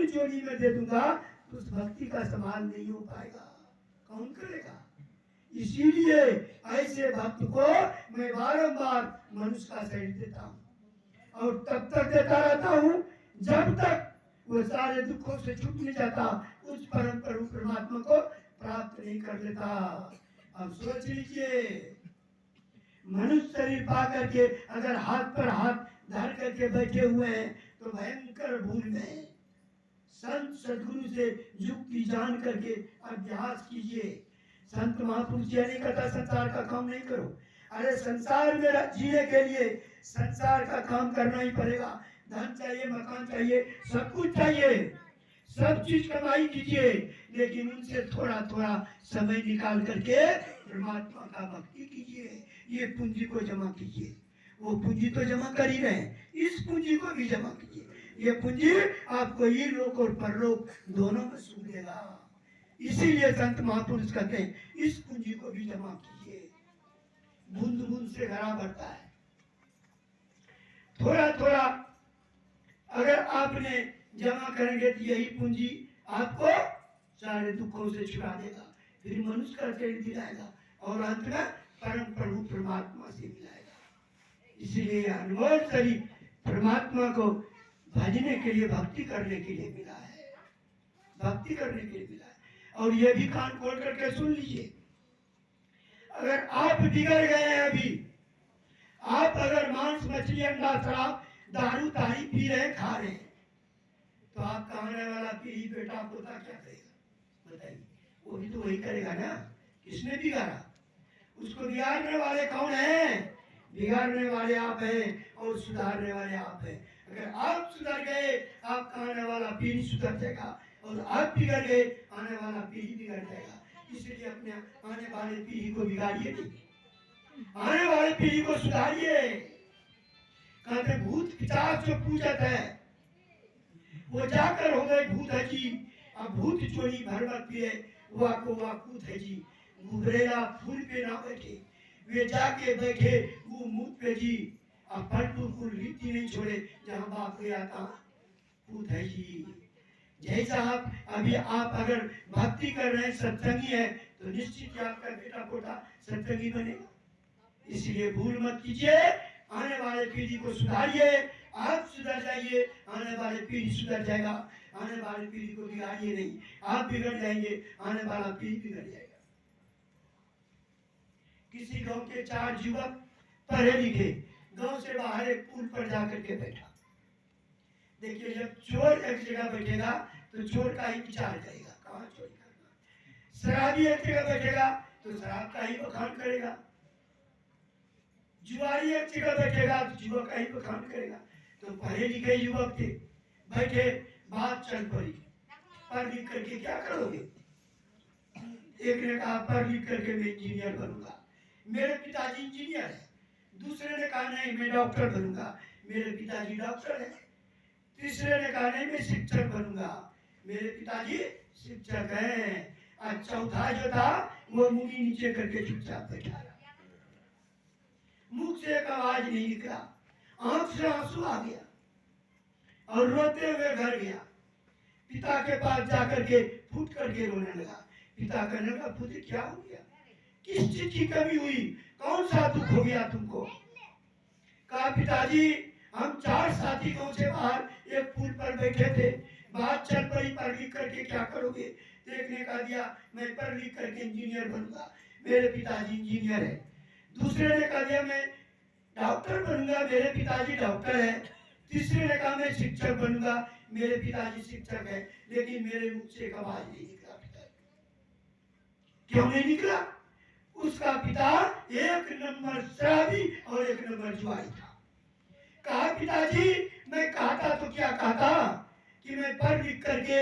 पूर्ण जोड़ी में दे दूंगा तो उस भक्ति का समान नहीं हो पाएगा। कौन करेगा? इसीलिए ऐसे भक्त को मैं बारंबार मनुष्य का शरीर देता हूँ और तब तक देता रहता हूँ जब तक वो सारे दुखों से छूट नहीं जाता, उस परम प्रभु परमात्मा को प्राप्त नहीं कर लेता। अब सोच लीजिए, मनुष्य शरीर पा करके अगर हाथ पर हाथ धर करके बैठे हुए हैं तो भयंकर भूल में संत सदगुरु से युक्ति जान करके अभ्यास कीजिए। संत महापुरुष यह नहीं कहता संसार का काम नहीं करो। अरे संसार में जीने के लिए संसार का काम करना ही पड़ेगा। धन चाहिए, मकान चाहिए, सब कुछ चाहिए, सब चीज कमाई कीजिए, लेकिन उनसे थोड़ा थोड़ा समय निकाल करके परमात्मा का भक्ति कीजिए। ये पूंजी को जमा कीजिए। वो पूंजी तो जमा कर ही रहे हैं, इस पूंजी को भी जमा कीजिए। ये पूंजी आपको ये लोक और परलोक दोनों में सुख देगा। इसीलिए संत महापुरुष कहते हैं इस पूंजी को भी जमा कीजिए। बूंद बूंद से घड़ा भरता है। थोड़ा थोड़ा अगर आपने जमा करेंगे तो यही पूंजी आपको सारे दुखों से छुड़ा देगा, फिर मनुष्य का शरीर दिलाएगा और अंत में परम प्रभु परमात्मा से मिलाएगा। इसीलिए अनमोल शरीर परमात्मा को भजने के लिए, भक्ति करने के लिए मिला है, भक्ति करने के लिए मिला है। और ये भी कान खोल करके सुन लीजिए, अगर आप बिगड़ गए हैं अभी, आप अगर मांस मछली अंडा शराब दारू तारी पी रहे खा रहे हैं, तो आपका आने वाला पीढ़ी बेटा पोता क्या करेगा बताइए? वो भी तो वही करेगा ना। किसने बिगाड़ा? उसको बिगाड़ने वाले कौन हैं? बिगाड़ने वाले आप हैं और सुधारने वाले आप हैं। अगर आप सुधर गए, आपका आने वाला पीढ़ी सुधर जाएगा, और आप बिगड़ गए, आने वाला पीढ़ी बिगड़ जाएगा। इसलिए अपने आने वाले पीढ़ी को बिगाड़िए नहीं, आने वाले पीढ़ी को सुधारिए। कहते भूत पिशाच जो पूजत है वो जाकर हो गए भूत है जी। अब भूत चोरी भरमत पिए वाको वाकूत है जी। घुघरेला फूल पे ना बैठे, वे जाके बैठे वो मुंह पे जी। अब पलटू को रीति नहीं छोड़े, जहाँ बाप गया था पूत है जी। जैसा आप अभी आप अगर भक्ति कर रहे हैं, सत्संगी है, तो निश्चित ही आपका बेटा पोता सत्संगी बनेगा। इसलिए भूल मत कीजिए, आने वाले पीढ़ी को सुधारिए। आप सुधर जाइए, आने वाले पीढ़ी सुधर जाएगा। आने वाली पीढ़ी को बिगाड़िए नहीं, आप बिगड़ जाएंगे, आने वाला पीढ़ी बिगड़ जाएगा। किसी गांव के 4 युवक पढ़े लिखे गांव से बाहर एक पुल पर जाकर के बैठा। देखिए, जब चोर एक जगह बैठेगा तो चोर का ही विचार करेगा कहाँ चोरी करना। शराबी एक जगह बैठेगा तो शराब का ही बखान करेगा। जुआरी एक जगह बैठेगा तो जुआ का ही बखान करेगा। तो पढ़े लिखे युवक थे, बैठे, बात चल पड़ी, पढ़ लिख करके क्या करोगे? एक ने कहा पढ़ लिख करके मैं इंजीनियर बनूंगा, मेरे पिताजी इंजीनियर है। दूसरे ने कहा नहीं मैं डॉक्टर बनूंगा, मेरे पिताजी डॉक्टर है। तीसरे ने कहा नहीं मैं शिक्षक बनूंगा, मेरे पिताजी शिक्षक हैं। और चौथा जो था वो मुंह नीचे करके चुपचाप बैठा रहा, मुख से एक आवाज नहीं निकला, आंख से आंसू आ गया और रोते हुए घर गया। पिता के पास जाकर के फूट करके रोने लगा। पिता कहने लगा पुत्र क्या हो गया, किस चीज की कमी हुई, कौन सा दुख हो गया तुमको? कहा पिताजी हम 4 साथी गांव से बाहर एक पुल पर बैठे थे, बात चल पड़ी पढ़ लिख करके क्या करोगे? एक ने कहा दिया मैं पढ़ लिख करके इंजीनियर बनूंगा, मेरे पिताजी इंजीनियर है। दूसरे ने कहा दिया मैं डॉक्टर बनूंगा, मेरे पिताजी डॉक्टर है। तीसरे ने कहा मैं शिक्षक बनूंगा, मेरे पिताजी शिक्षक है। लेकिन मेरे मुख से एक आवाज नहीं निकला। पिताजी क्यों नहीं निकला? उसका पिता एक नंबर शराबी और एक नंबर जुआरी था। कहा पिताजी मैं कहता तो क्या कहता कि मैं पढ़ लिख करके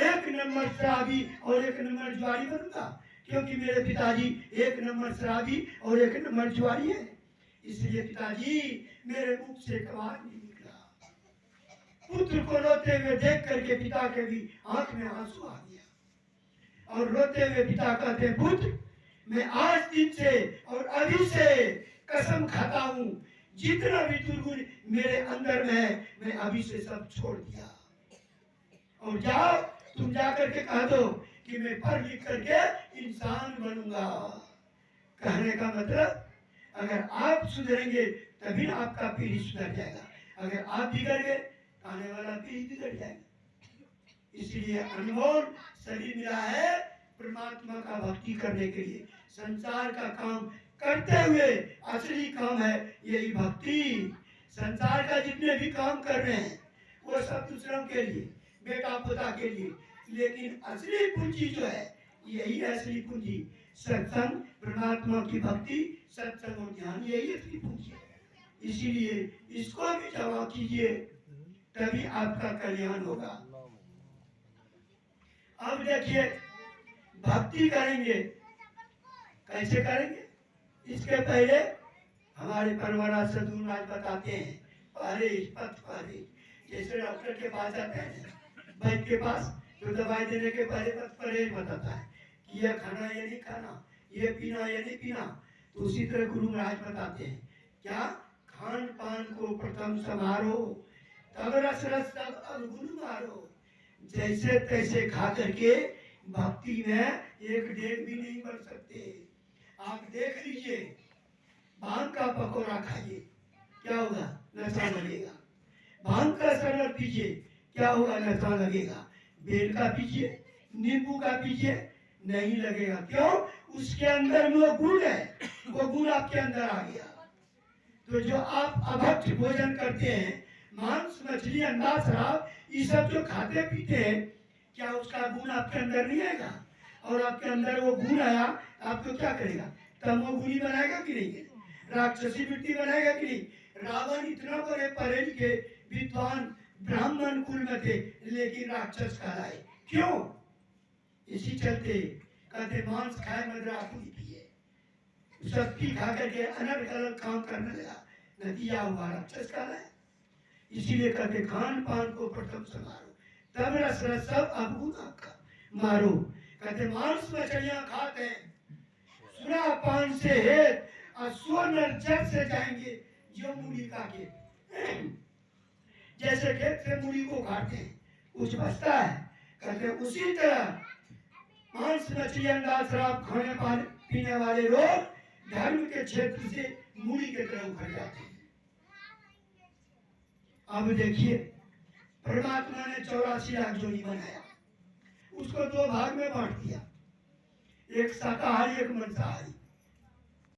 एक नंबर शराबी और एक नंबर जुआरी बनूंगा, क्योंकि मेरे पिताजी एक नंबर शराबी और एक नंबर जुआरी है। इसलिए पिताजी मेरे मुख से आवाज नहीं निकला। पुत्र को रोते हुए देख करके पिता के भी आंख में आंसू आ गया और रोते हुए पिता कहते पुत्र मैं आज दिन से और अभी से कसम खाता हूं, जितना भी दुर्गुण मेरे अंदर में है मैं अभी से सब छोड़ दिया और जाओ तुम जा करके कह दो कि मैं पढ़ लिख करके इंसान बनूंगा। कहने का मतलब अगर आप सुधरेंगे तभी आपका पीढ़ी सुधर जाएगा, अगर आप बिगड़ गए तो आने वाला पीढ़ी बिगड़ जाएगा। इसलिए अनमोल शरीर मिला है परमात्मा का भक्ति करने के लिए। संसार का काम करते हुए असली काम है यही भक्ति। संसार का जितने भी काम कर रहे हैं वो सब दूसरों के लिए, बेटा पोता के लिए, लेकिन असली पूंजी जो है यही असली पूंजी। सत्संग, परमात्मा की भक्ति, सत्संग और ध्यान, यही असली पूंजी है। इसीलिए इसको भी जमा कीजिए तभी आपका कल्याण होगा। अब देखिए भक्ति करेंगे कैसे करेंगे, इसके पहले हमारे परमाराज सदगुरु महाराज बताते हैं परहेज, पथ परहेज। जैसे डॉक्टर के पास जाते हैं वैद्य के पास, तो दवाई देने के पहले पथ परहेज बताता है कि यह खाना या नहीं खाना, ये पीना या नहीं पीना। तो उसी तरह गुरु महाराज बताते हैं क्या, खान पान को प्रथम समारो, तब रस रस तब अवगुण मारो। जैसे तैसे खा करके भक्ति में एक डेग भी नहीं बढ़ सकते। आप देख लीजिए, भांग का पकौड़ा खाइए क्या होगा, नशा लगेगा। भांग का शरबत पीजिए क्या होगा, नशा लगेगा। बेल का पीजिए, नींबू का पीजिए, नहीं लगेगा। क्यों, उसके अंदर वो गुण है, वो गुण आपके अंदर आ गया। तो जो आप अभक्त भोजन करते हैं, मांस मछली अंडा शराब ये सब जो खाते पीते हैं, क्या उसका गुण आपके अंदर नहीं आएगा? और आपके अंदर वो गुण आया आपको क्या करेगा, तमोगुणी बनाएगा कि नहीं, राक्षसी वृत्ति बनाएगा कि नहीं। रावण इतना बड़े पढ़े लिखे विद्वान ब्राह्मण कुल में थे लेकिन राक्षस कहलाए, क्यों? इसी चलते कहते मांस खाए मदरा पूरी पिए, सब पी खा करके अनर्थ गलत काम करने लगा, नतीजा हुआ राक्षस कहलाए। इसीलिए कहते खान पान को प्रथम संभालो, तब रस रस सब अवगुण आपका मारो। कहते मांस मछलियां खाते हैं, सुना पान से हेत और स्वर्ण जग से जाएंगे जो मूली का खेत। जैसे खेत से मूली को काटते हैं कुछ बचता है, कहते उसी तरह मांस मछली अंडा शराब खाने पीने वाले लोग धर्म के क्षेत्र से मूली के तरह उखड़ जाते हैं। अब देखिए परमात्मा ने 84 लाख जोड़ी बनाया, उसको 2 भाग में बांट दिया, एक शाकाहारी एक मांसाहारी।